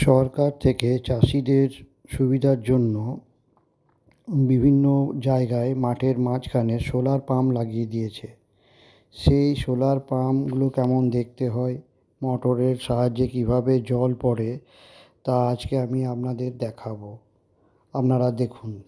সরকার থেকে চাষিদের সুবিধার জন্য বিভিন্ন জায়গায় মাঠের মাঝখানে সোলার পাম্প লাগিয়ে দিয়েছে। সেই সোলার পাম্পগুলো কেমন দেখতে হয়, মোটরের সাহায্যে কীভাবে জল পড়ে, তা আজকে আমি আপনাদের দেখাবো। আপনারা দেখুন।